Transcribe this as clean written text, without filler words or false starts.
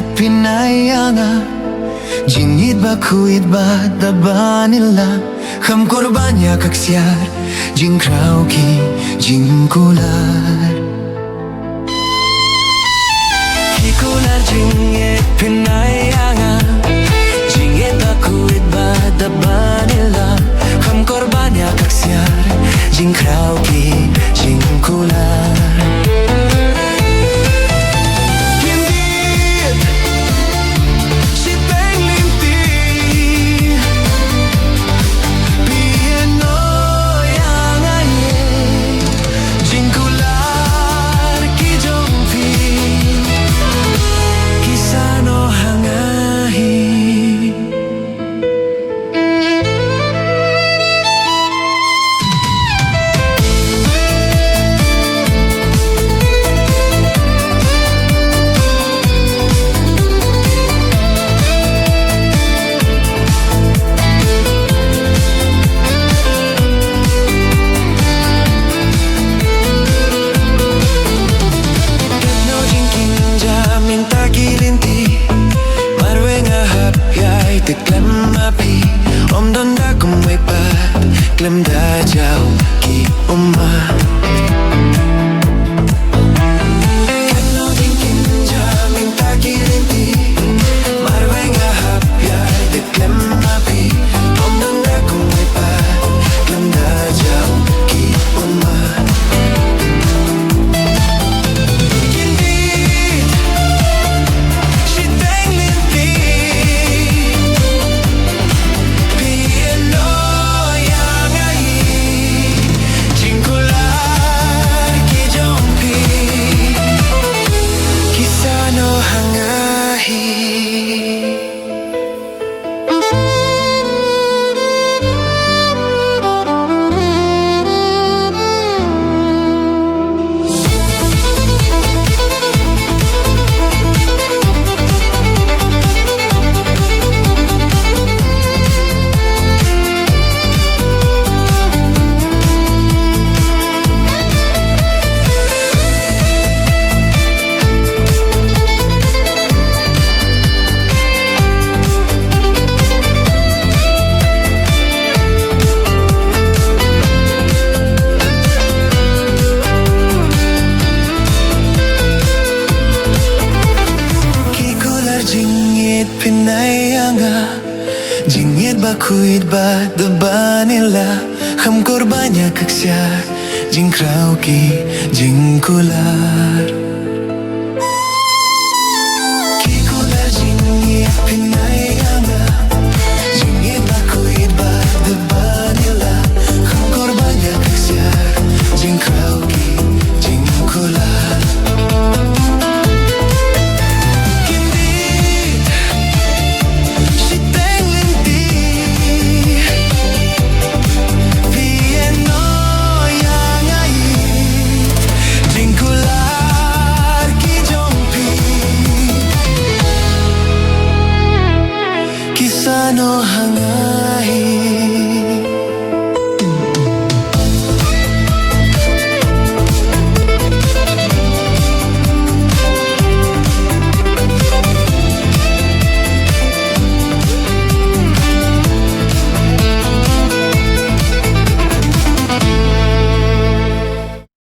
Jiongieid pinayanga Jiongieid ba kuid ba dabanila Ham korbanya kaksyar Jingrau ki jingkular Kular Jiongieid pinayanga Jiongieid ba kuid ba dabanila Ham korbanya kaksyar Jingrau ki jingkular Klem api om don da kum wei pat klem da jau ki umma Keno din kin ja min ta ki rinti mar wei nga hap ya de klem api om don da kum wei pat klem da jau ki umma Pinayanga Jiongieid ba kuid ba dabanila Ham korbanya kaksyar Jingrau ki jingkular